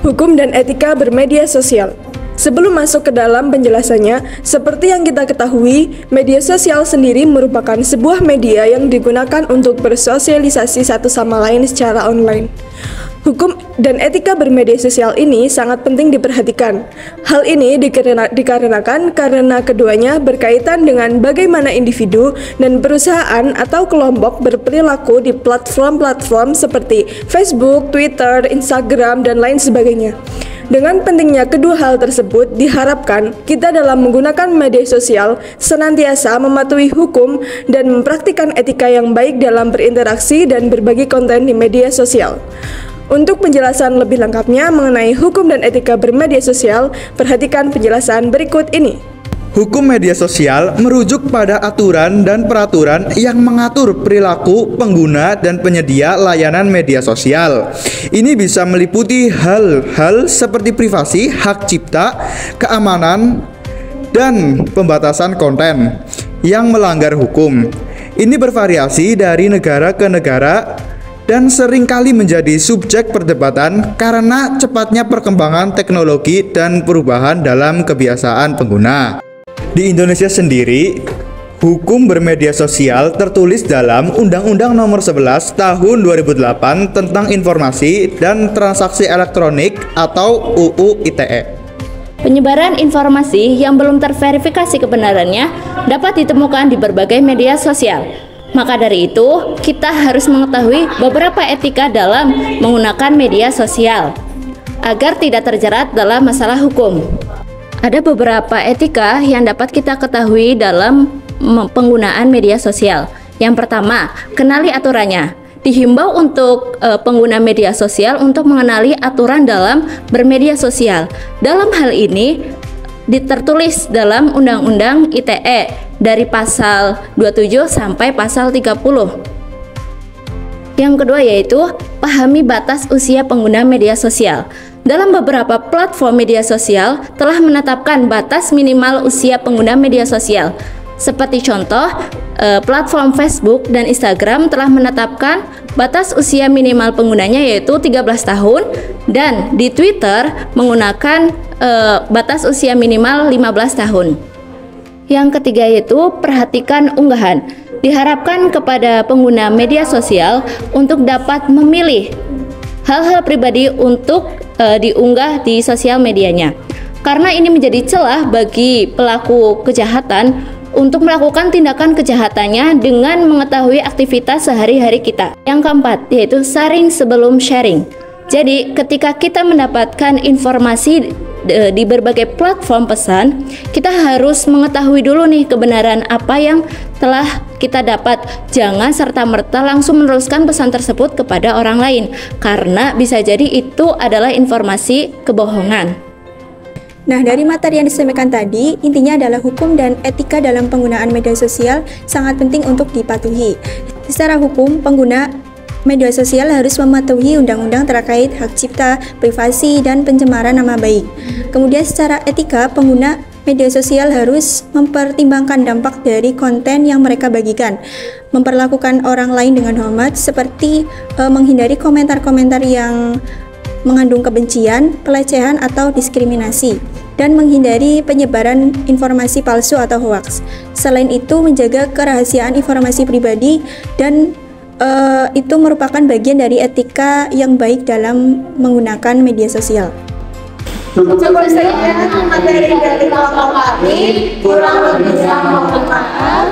Hukum dan etika bermedia sosial. Sebelum masuk ke dalam penjelasannya, seperti yang kita ketahui, media sosial sendiri merupakan sebuah media yang digunakan untuk bersosialisasi satu sama lain secara online. Hukum dan etika bermedia sosial ini sangat penting diperhatikan. Hal ini dikarenakan karena keduanya berkaitan dengan bagaimana individu dan perusahaan atau kelompok berperilaku di platform-platform seperti Facebook, Twitter, Instagram, dan lain sebagainya. Dengan pentingnya kedua hal tersebut, diharapkan kita dalam menggunakan media sosial senantiasa mematuhi hukum dan mempraktikkan etika yang baik dalam berinteraksi dan berbagi konten di media sosial. Untuk penjelasan lebih lengkapnya mengenai hukum dan etika bermedia sosial, perhatikan penjelasan berikut ini. Hukum media sosial merujuk pada aturan dan peraturan yang mengatur perilaku pengguna dan penyedia layanan media sosial. Ini bisa meliputi hal-hal seperti privasi, hak cipta, keamanan, dan pembatasan konten yang melanggar hukum. Ini bervariasi dari negara ke negara dan seringkali menjadi subjek perdebatan karena cepatnya perkembangan teknologi dan perubahan dalam kebiasaan pengguna. Di Indonesia sendiri, hukum bermedia sosial tertulis dalam Undang-Undang Nomor 11 Tahun 2008 tentang Informasi dan Transaksi Elektronik atau UU ITE. Penyebaran informasi yang belum terverifikasi kebenarannya dapat ditemukan di berbagai media sosial. Maka dari itu, kita harus mengetahui beberapa etika dalam menggunakan media sosial agar tidak terjerat dalam masalah hukum. Ada beberapa etika yang dapat kita ketahui dalam penggunaan media sosial. Yang pertama, kenali aturannya. Dihimbau untuk pengguna media sosial untuk mengenali aturan dalam bermedia sosial. Dalam hal ini, tertulis dalam Undang-Undang ITE dari pasal 27 sampai pasal 30. Yang kedua yaitu pahami batas usia pengguna media sosial. Dalam beberapa platform media sosial telah menetapkan batas minimal usia pengguna media sosial. Seperti contoh, platform Facebook dan Instagram telah menetapkan batas usia minimal penggunanya yaitu 13 tahun dan di Twitter menggunakan batas usia minimal 15 tahun. Yang ketiga yaitu perhatikan unggahan. Diharapkan kepada pengguna media sosial untuk dapat memilih hal-hal pribadi untuk diunggah di sosial medianya. Karena ini menjadi celah bagi pelaku kejahatan untuk melakukan tindakan kejahatannya dengan mengetahui aktivitas sehari-hari kita. Yang keempat yaitu saring sebelum sharing. Jadi ketika kita mendapatkan informasi di berbagai platform pesan, kita harus mengetahui dulu nih kebenaran apa yang telah kita dapat. Jangan serta-merta langsung meneruskan pesan tersebut kepada orang lain, karena bisa jadi itu adalah informasi kebohongan. Nah, dari materi yang disampaikan tadi, intinya adalah hukum dan etika dalam penggunaan media sosial sangat penting untuk dipatuhi. Secara hukum, pengguna media sosial harus mematuhi undang-undang terkait hak cipta, privasi, dan pencemaran nama baik. Kemudian secara etika, pengguna media sosial harus mempertimbangkan dampak dari konten yang mereka bagikan, memperlakukan orang lain dengan hormat, seperti menghindari komentar-komentar yang mengandung kebencian, pelecehan, atau diskriminasi, dan menghindari penyebaran informasi palsu atau hoaks. Selain itu, menjaga kerahasiaan informasi pribadi dan itu merupakan bagian dari etika yang baik dalam menggunakan media sosial. Cukup sekian materi dari kelompok kami, kurang lebihnya mohon maaf.